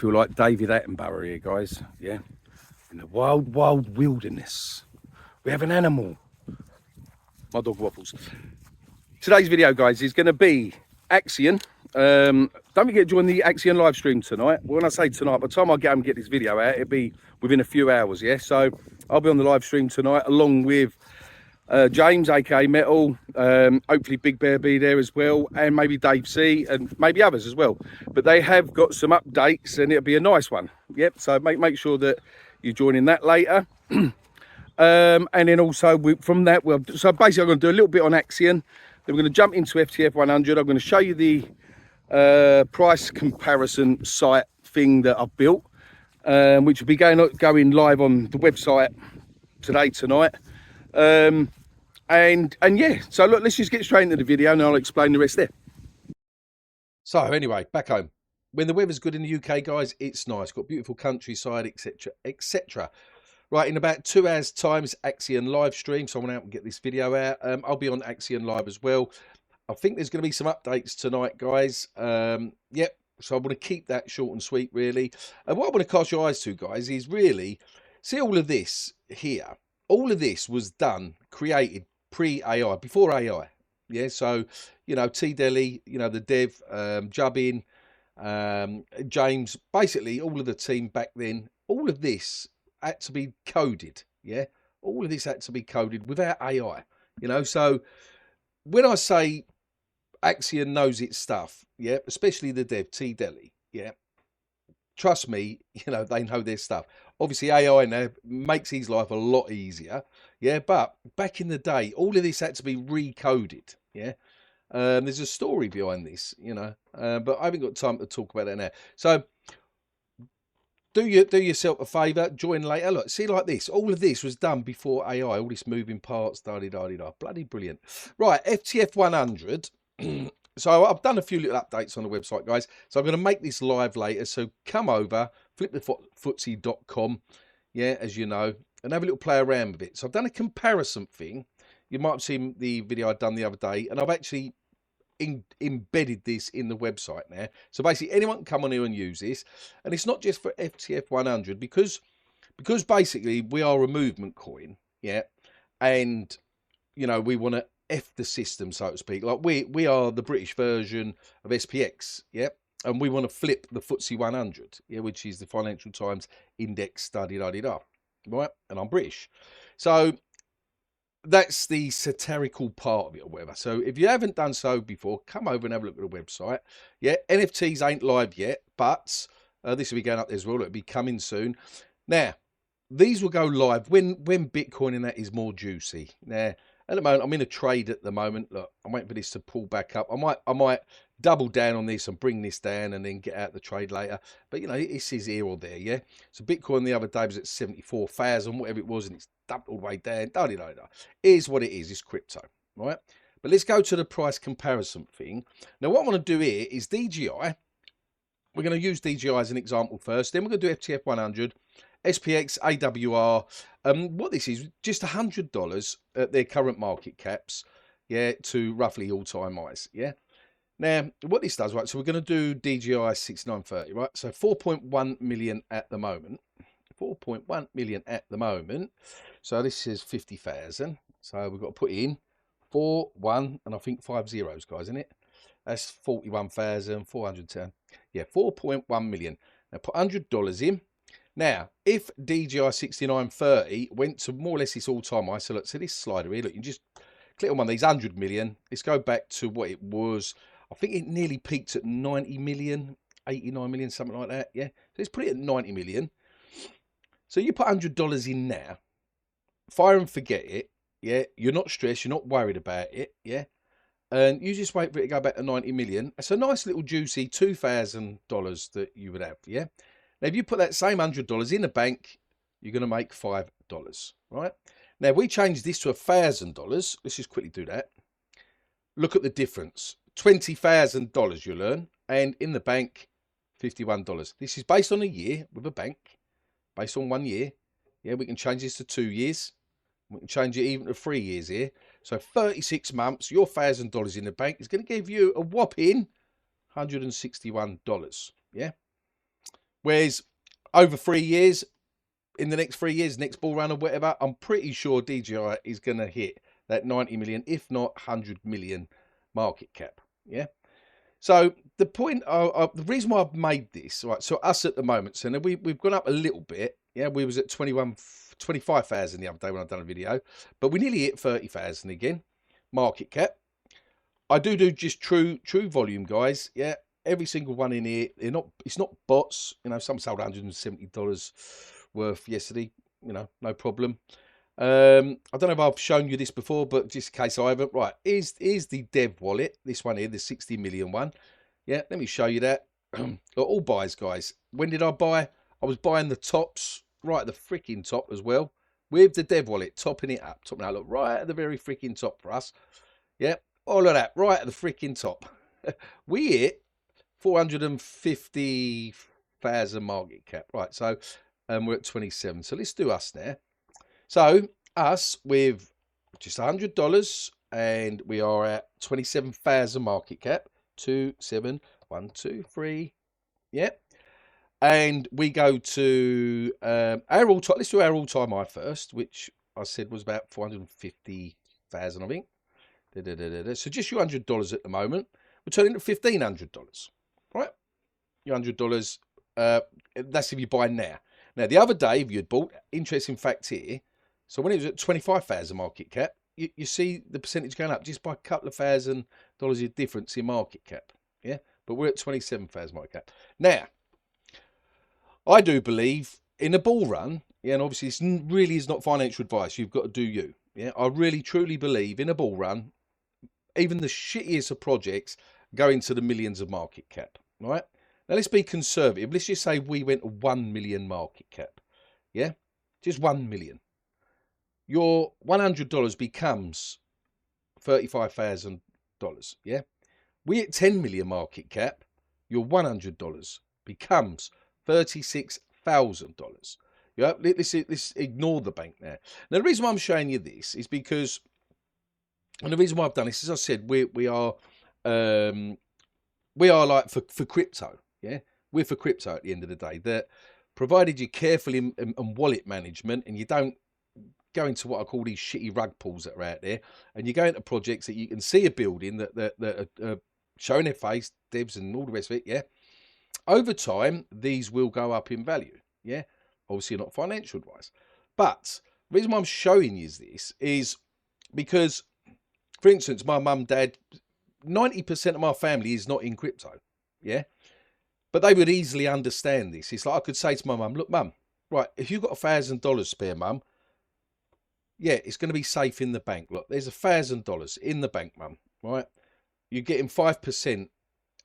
feel like David Attenborough here, guys. Yeah, in the wild, wild wilderness, we have an animal. My dog waffles. Today's video, guys, is going to be AXION. Don't forget to join the AXION live stream tonight. When I say tonight, by the time I get and get this video out, it'll be within a few hours. Yeah, so I'll be on the live stream tonight along with James, aka Metal, hopefully Big Bear be there as well, and maybe Dave C, and maybe others as well. But they have got some updates, and it'll be a nice one. Yep. So make sure that you join in that later. And then also from that, so basically I'm going to do a little bit on AXION. Then we're going to jump into FTF100. I'm going to show you the price comparison site thing that I've built, which will be going live on the website tonight. And yeah, so look, let's just get straight into the video and I'll explain the rest there. So anyway, back home. When the weather's good in the UK, guys, it's nice. Got beautiful countryside, etc, etc. Right, in about 2 hours' time, it's AXION live stream, so I want to out and get this video out. I'll be on AXION live as well. I think there's going to be some updates tonight, guys. Yep, so I want to keep that short and sweet, really. And what I want to cast your eyes to, guys, is really, see all of this here. All of this was done, created pre-AI, before AI. Yeah, so, you know, T-Deli, you know, the dev, Jubbin, James, basically all of the team back then, all of this had to be coded. Yeah, all of this had to be coded without AI, you know. So when I say AXION knows its stuff, yeah, especially the dev, T-Deli, yeah, trust me, you know, they know their stuff. Obviously, AI now makes his life a lot easier. Yeah, but back in the day, all of this had to be recoded. Yeah, there's a story behind this, you know, but I haven't got time to talk about that now. So do yourself a favour, join later. Look, see, like this, all of this was done before AI, all this moving parts, da-di-da-di-da. Bloody brilliant. Right, FTF100. So I've done a few little updates on the website, guys. So I'm going to make this live later. So come over, flipthefootsie.com, yeah, as you know, and have a little play around with it. So I've done a comparison thing. You might have seen the video I'd done the other day, and I've actually embedded this in the website now. So basically anyone can come on here and use this. And it's not just for FTF100, because basically we are a movement coin, yeah, and, you know, we want to F the system, so to speak. Like we are the British version of SPX, yeah, and we want to flip the FTSE 100, yeah, which is the Financial Times Index study, right? And I'm British, so that's the satirical part of it or whatever. So if you haven't done so before, come over and have a look at the website. Yeah, NFTs ain't live yet, but this will be going up there as well. It'll be coming soon. Now, these will go live when Bitcoin and that is more juicy. Now, at the moment, I'm in a trade at the moment. Look, I'm waiting for this to pull back up. I might double down on this and bring this down and then get out the trade later. But, you know, this is here or there, yeah? So Bitcoin the other day was at 74,000, whatever it was, and it's dumped all the way down. Da-di-da-da. It is what it is. It's crypto, right? But let's go to the price comparison thing. Now, what I want to do here is DJI. We're going to use DJI as an example first. Then we're going to do FTF100. SPX, AWR, what this is, just $100 at their current market caps, yeah, to roughly all-time highs, yeah. Now, what this does, right, so we're going to do DJI6930, right, so 4.1 million at the moment, 4.1 million at the moment, so this is 50,000, so we've got to put in 4, 1, and I think 5 zeros, guys, isn't it? That's 41,410, yeah, 4.1 million. Now, put $100 in. Now, if DJI6930 went to more or less its all-time high, so look, so this slider here, look, you can just click on one of these 100 million. Let's go back to what it was. I think it nearly peaked at 90 million, 89 million, something like that, yeah? So let's put it at 90 million. So you put $100 in now, fire and forget it, yeah? You're not stressed, you're not worried about it, yeah? And you just wait for it to go back to 90 million. It's a nice little juicy $2,000 that you would have, yeah? Now, if you put that same $100 in the bank, you're going to make $5, right? Now, if we change this to $1,000, let's just quickly do that. Look at the difference. $20,000 you'll earn, and in the bank, $51. This is based on a year with a bank, based on 1 year. Yeah, we can change this to 2 years. We can change it even to 3 years here. So 36 months, your $1,000 in the bank is going to give you a whopping $161. Yeah. Whereas over 3 years, in the next 3 years, next bull run or whatever, I'm pretty sure DJI is going to hit that 90 million, if not 100 million market cap. Yeah. So the point, the reason why I've made this, right? So us at the moment, so now we've gone up a little bit. Yeah, we was at 25,000 the other day when I've done a video, but we nearly hit 30,000 again market cap. I do just true volume, guys. Yeah, every single one in here. It's not bots. You know, some sold $170 worth yesterday. You know, no problem. I don't know if I've shown you this before, but just in case I haven't. Right, here's the dev wallet. This one here, the 60 million one. Yeah, let me show you that. All buys, guys. When did I buy? I was buying the tops, right at the freaking top as well, with the dev wallet, topping it up. Look, right at the very freaking top for us. Yeah, all of that, right at the freaking top. We hit 450,000 market cap. Right, so we're at 27. So let's do us now. So us with just $100, and we are at 27,000 market cap. 2, 7, 1, 2, 3. Yeah. And we go to our all-time. Let's do our all-time high first, which I said was about 450,000, I think. So just your $100 at the moment. We're turning to $1,500. Right? Your $100. That's if you buy now. Now, the other day, if you had bought, interesting fact here. So when it was at 25,000 market cap, you see the percentage going up just by a couple of $1,000 of difference in market cap. Yeah, but we're at 27,000 market cap. Now, I do believe in a bull run, yeah, and obviously this really is not financial advice. You've got to do you. Yeah, I really truly believe in a bull run, even the shittiest of projects go into the millions of market cap. Right? Now let's be conservative. Let's just say we went to 1 million market cap. Yeah, just 1 million. Your $100 becomes $35,000. Yeah, we at 10 million market cap. Your $100 becomes $36,000. Yeah, let's ignore the bank now. Now the reason why I'm showing you this is because, and the reason why I've done this, as I said, we are like for crypto. Yeah, we're for crypto at the end of the day. That provided you carefully and wallet management, and you don't go into what I call these shitty rug pulls that are out there, and you go into projects that you can see a building that are showing their face, devs and all the rest of it. Yeah, over time these will go up in value. Yeah, obviously not financial advice, but the reason why I'm showing you this is because, for instance, my mum, dad, 90% of my family is not in crypto. Yeah, but they would easily understand this. It's like I could say to my mum, look, mum, right, if you've got $1,000 spare, mum, yeah, it's going to be safe in the bank. Look, there's $1,000 in the bank, mum, right? You're getting 5%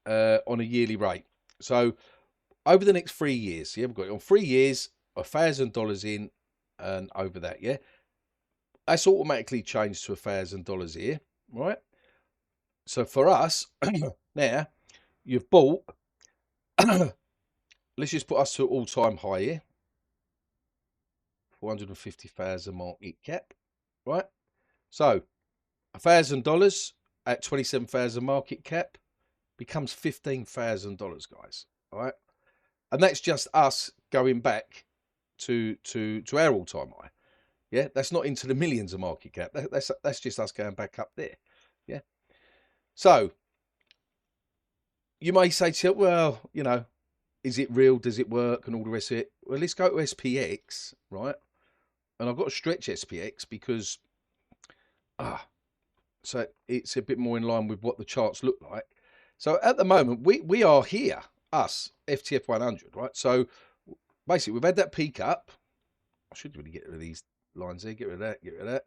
on a yearly rate. So over the next 3 years, yeah, we've got it on 3 years, $1,000 in and over that, yeah? That's automatically changed to $1,000 here, right? So for us, now, you've bought, let's just put us to all-time high here. 450,000 market cap, right? So $1,000 at 27,000 market cap becomes $15,000, guys. All right, and that's just us going back to our all-time high. Yeah, that's not into the millions of market cap. That's just us going back up there. Yeah. So you may say to yourself, well, you know, is it real? Does it work? And all the rest of it. Well, let's go to SPX, right? And I've got to stretch SPX because, so it's a bit more in line with what the charts look like. So at the moment, we are here, us, FTF100, right? So basically, we've had that peak up. I should really get rid of these lines there, get rid of that, get rid of that.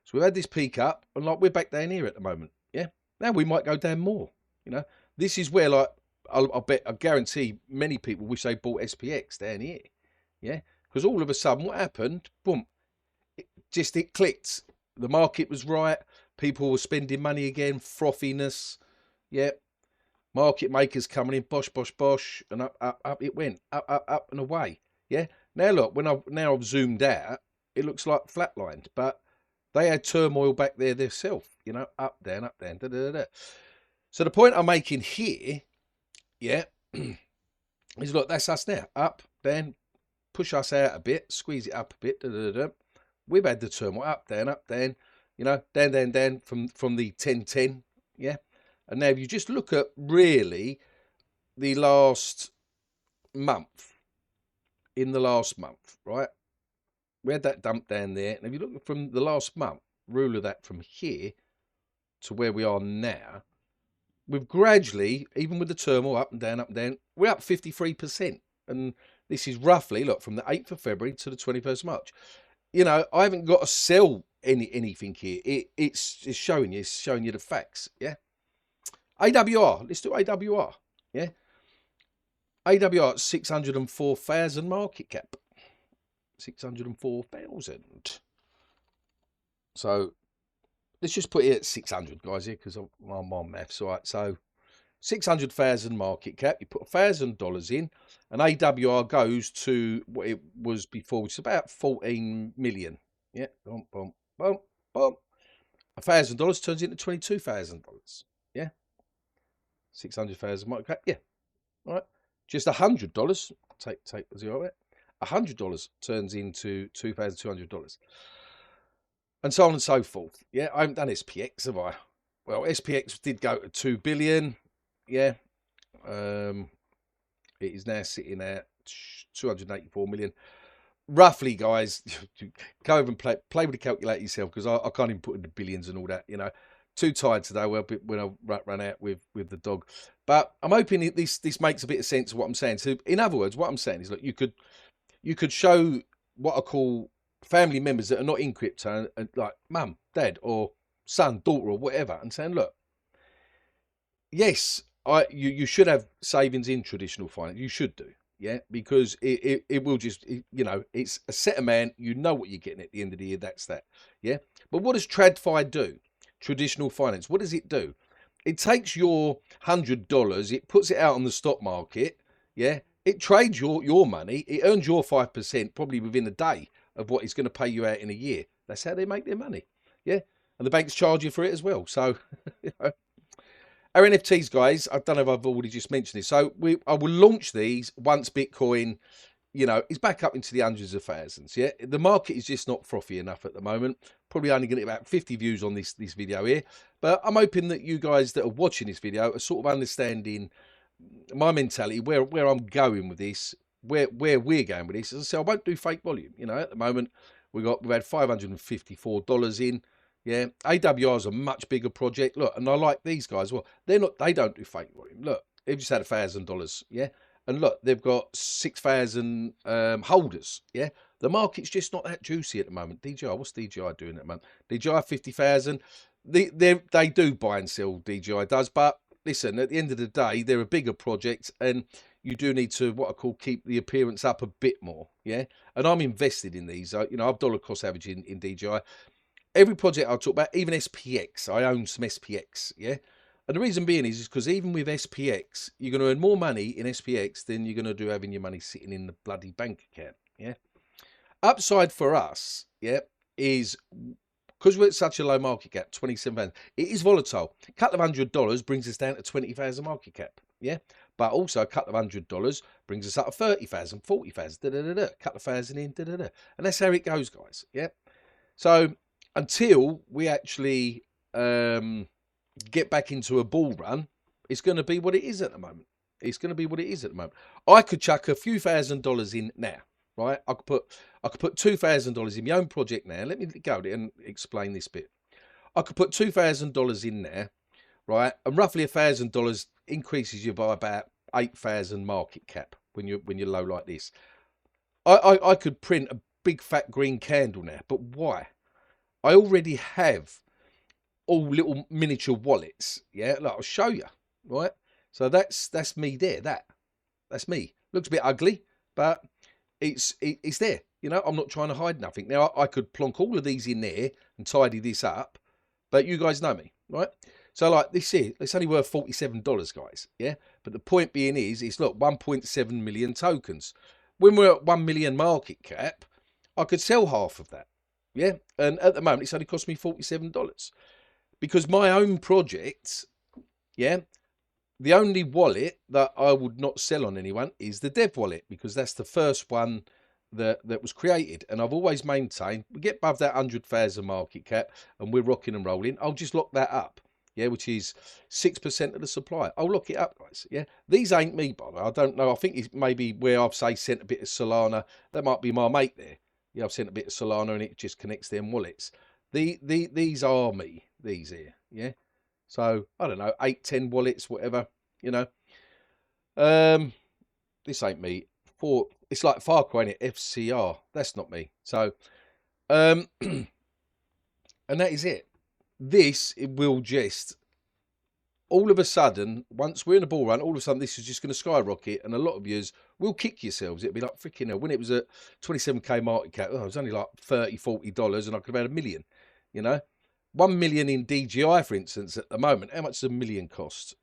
So we've had this peak up, and like we're back down here at the moment, yeah? Now we might go down more, you know? This is where, like, I guarantee many people wish they bought SPX down here, yeah? Because all of a sudden, what happened? Boom. It clicked. The market was right. People were spending money again. Frothiness. Yeah. Market makers coming in. Bosh, bosh, bosh. And up it went. Up and away. Yeah. Now look, now I've zoomed out, it looks like flatlined. But they had turmoil back there themselves. You know, up, down, da, da, da, da. So the point I'm making here, yeah, is look, that's us now. Up, down, push us out a bit, squeeze it up a bit. We've had the turmoil up, down, you know, down from the 10-10, yeah. And now if you just look at really the last month, in the last month, right? We had that dump down there. And if you look from the last month, rule of that from here to where we are now, we've gradually, even with the turmoil up and down, we're up 53%. And this is roughly, look, from the 8th of February to the 21st of March. You know, I haven't got to sell anything here. It's showing you the facts, yeah? AWR, let's do AWR, yeah? AWR at 604,000 market cap. 604,000. So let's just put it at 600, guys, here, because I'm on maths, all right? So 600,000 market cap. You put $1,000 in, and AWR goes to what it was before, which is about 14 million. Yeah, boom, boom, boom, boom. $1,000 turns into $22,000. Yeah, 600,000 market cap. Yeah, all right. Just $100. Take the zero out. $100 turns into $2,200, and so on and so forth. Yeah, I haven't done SPX, have I? Well, SPX did go to 2 billion. Yeah, it is now sitting at 284 million. Roughly, guys, go over and play with the calculator yourself, because I can't even put in the billions and all that. You know, too tired today. Well, when I run out with the dog. But I'm hoping this makes a bit of sense of what I'm saying. So, in other words, what I'm saying is, look, you could show what I call family members that are not in crypto, and like mum, dad, or son, daughter, or whatever, and saying, look, yes, you should have savings in traditional finance. You should do, yeah, because it will just, you know, it's a set amount. You know what you're getting at the end of the year. That's that, yeah. But what does TradFi do? Traditional finance. What does it do? It takes your $100, it puts it out on the stock market, yeah. It trades your money. It earns your 5% probably within a day of what it's going to pay you out in a year. That's how they make their money, yeah. And the banks charge you for it as well. So, you know. Our NFTs, guys, I don't know if I've already just mentioned this. So I will launch these once Bitcoin, you know, is back up into the hundreds of thousands. Yeah, the market is just not frothy enough at the moment. Probably only going to get about 50 views on this video here. But I'm hoping that you guys that are watching this video are sort of understanding my mentality, where I'm going with this, where we're going with this. As I say, I won't do fake volume. You know, at the moment we've had $554 in. Yeah, AWR is a much bigger project. Look, and I like these guys. Well, they don't do fake volume. Look, they've just had $1,000. Yeah, and look, they've got 6,000 holders. Yeah, the market's just not that juicy at the moment. DJI, what's DJI doing at the moment? DJI 50,000. They do buy and sell. DJI does, but listen, at the end of the day, they're a bigger project, and you do need to, what I call, keep the appearance up a bit more. Yeah, and I'm invested in these. You know, I've dollar cost average in DJI. Every project I'll talk about, even SPX, I own some SPX, yeah? And the reason being is because even with SPX, you're going to earn more money in SPX than you're going to do having your money sitting in the bloody bank account, yeah? Upside for us, yeah, is because we're at such a low market cap, 27,000, it is volatile. A couple of $100 brings us down to 20,000 market cap, yeah? But also a couple of $100 brings us up to 30,000, 40,000, a couple of thousand in, And that's how it goes, guys, yeah? So until we actually get back into a bull run, it's going to be what it is at the moment. It's going to be what it is at the moment. I could chuck a few $1,000s in now, right? I could put $2,000 in my own project now. Let me go and explain this bit. I could put $2,000 in there, right? And roughly $1,000 increases you by about 8,000 market cap when you're low like this. I could print a big fat green candle now, but why? I already have all little miniature wallets. Yeah, like I'll show you, right? So that's me there. That's me. Looks a bit ugly, but it's there. You know, I'm not trying to hide nothing. Now I could plonk all of these in there and tidy this up, but you guys know me, right? So like this here, it's only worth $47, guys. Yeah, but the point being is look, 1.7 million tokens. When we're at 1 million market cap, I could sell half of that. Yeah, and at the moment it's only cost me $47 because my own project, yeah, The only wallet that I would not sell on anyone is the Dev wallet, because that's the first one that was created. And I've always maintained, we get above that 100,000 market cap and we're rocking and rolling, I'll just lock that up. Yeah, which is 6% of the supply. I'll lock it up, guys. Yeah, these ain't me, brother. I don't know. I think it's maybe where I've sent a bit of Solana. That might be my mate there. Yeah, I've sent a bit of Solana and it just connects them wallets. These are me. These here. Yeah. So I don't know, 8, 10 wallets, whatever. You know. This ain't me. It's like Farquhar, ain't it? FCR. That's not me. So, and that is it. This, it will just, all of a sudden, once we're in a bull run, all of a sudden this is just going to skyrocket, and a lot of yous will kick yourselves. It'll be like, freaking hell, when it was at 27k market cap, oh, it was only like $30, $40 and I could have had $1 million, you know. 1 million in DJI, for instance, at the moment. How much does $1 million cost?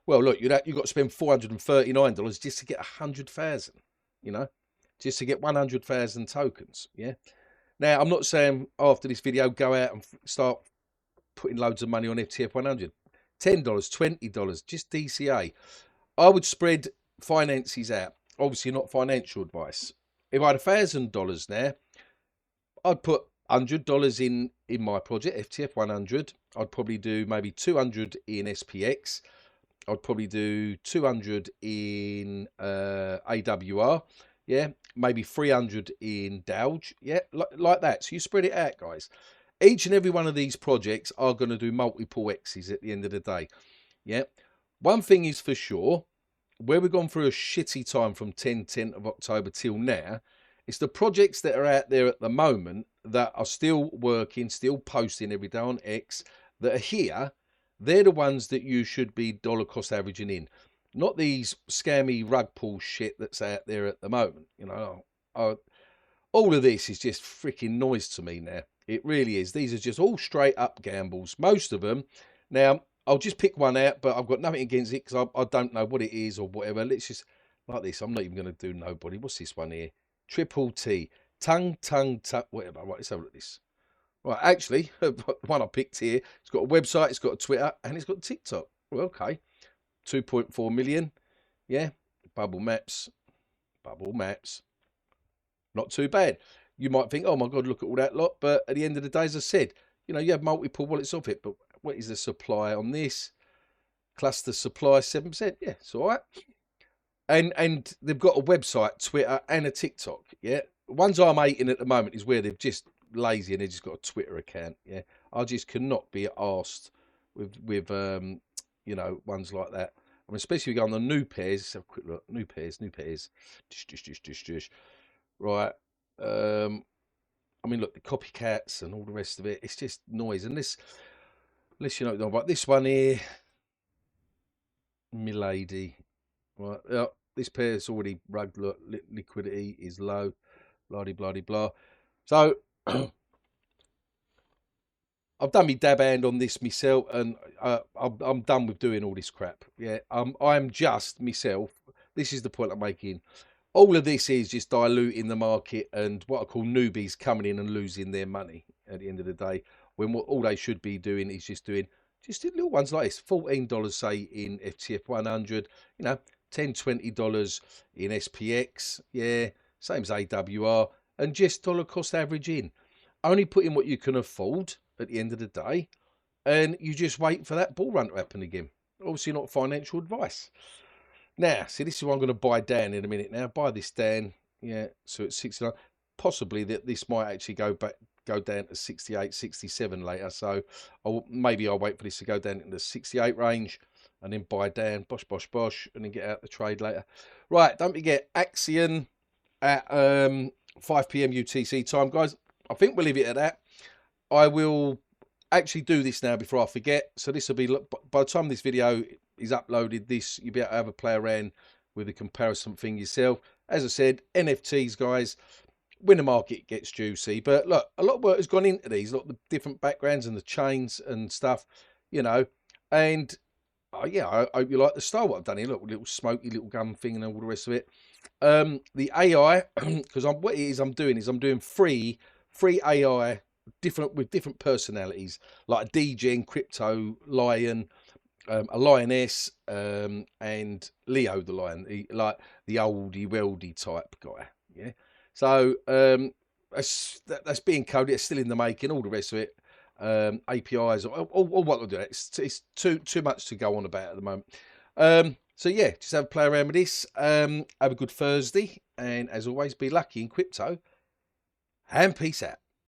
Well, look, you've got to spend $439 just to get 100,000, you know, just to get 100,000 tokens, yeah. Now, I'm not saying after this video, go out and start putting loads of money on FTF100. $10, $20, just DCA. I would spread finances out. Obviously, not financial advice. If I had $1,000 now, I'd put $100 in my project, FTF100. I'd probably do maybe 200 in SPX. I'd probably do 200 in AWR. Yeah, maybe 300 in DOWGE. Yeah, like that. So you spread it out, guys. Each and every one of these projects are going to do multiple X's at the end of the day. Yeah. One thing is for sure, where we've gone through a shitty time from 10th of October till now, it's the projects that are out there at the moment that are still working, still posting every day on X, that are here. They're the ones that you should be dollar cost averaging in. Not these scammy rug pull shit that's out there at the moment. You know, all of this is just freaking noise to me now. It really is. These are just all straight up gambles. Most of them. Now, I'll just pick one out, but I've got nothing against it because I don't know what it is or whatever. Let's just, like this. I'm not even going to do nobody. What's this one here? Triple T. Tongue, whatever. Right, let's have a look at this. Right, actually, the one I picked here, it's got a website, it's got a Twitter, and it's got TikTok. Well, okay. 2.4 million. Yeah. Bubble maps. Not too bad. You might think, oh my God, look at all that lot. But at the end of the day, as I said, you know, you have multiple wallets of it. But what is the supply on this? Cluster supply, 7%. Yeah, it's all right. And they've got a website, Twitter, and a TikTok. Yeah. The ones I'm eating at the moment is where they've just lazy and they've just got a Twitter account. Yeah. I just cannot be arsed with you know, ones like that. I mean, especially if you go on the new pairs. Let's have a quick look. New pairs. Right. I mean, look, the copycats and all the rest of it. It's just noise. And this, unless you know about this one here, milady. Right. This pair's already rugged. Look, liquidity is low. Blah blah blah. So I've done my dab hand on this myself, and I'm done with doing all this crap. Yeah, I'm just myself. This is the point I'm making. All of this is just diluting the market and what I call newbies coming in and losing their money at the end of the day. When what all they should be doing is just doing just little ones like this. $14, say, in FTF100. You know, $10, $20 in SPX. Yeah, same as AWR, and just dollar cost average in. Only put in what you can afford at the end of the day, and you just wait for that bull run to happen again. Obviously not financial advice. Now, see, this is what I'm going to buy down in a minute now. Buy this down, yeah, so it's 69. Possibly that this might actually go down to 68, 67 later. So maybe I'll wait for this to go down in the 68 range and then buy down, bosh, and then get out the trade later. Right, don't forget, AXION at 5 p.m. UTC time, guys. I think we'll leave it at that. I will actually do this now before I forget. So this will be, by the time this video is uploaded, you'll be able to have a play around with the comparison thing yourself. As I said, NFTs, guys, when the market gets juicy. But look, a lot of work has gone into these, a lot of the different backgrounds and the chains and stuff, you know. And yeah, I hope you like the style what I've done here. Look, little smoky little gun thing and all the rest of it. The AI, because what it is I'm doing free AI, with different personalities, like DJ and Crypto Lion, a lioness, and Leo the lion, like the oldie weldy type guy. Yeah. So that's being coded. It's still in the making. All the rest of it, APIs, all what they'll do. It's too much to go on about at the moment. So yeah, just have a play around with this. Have a good Thursday, and as always, be lucky in crypto. And peace out.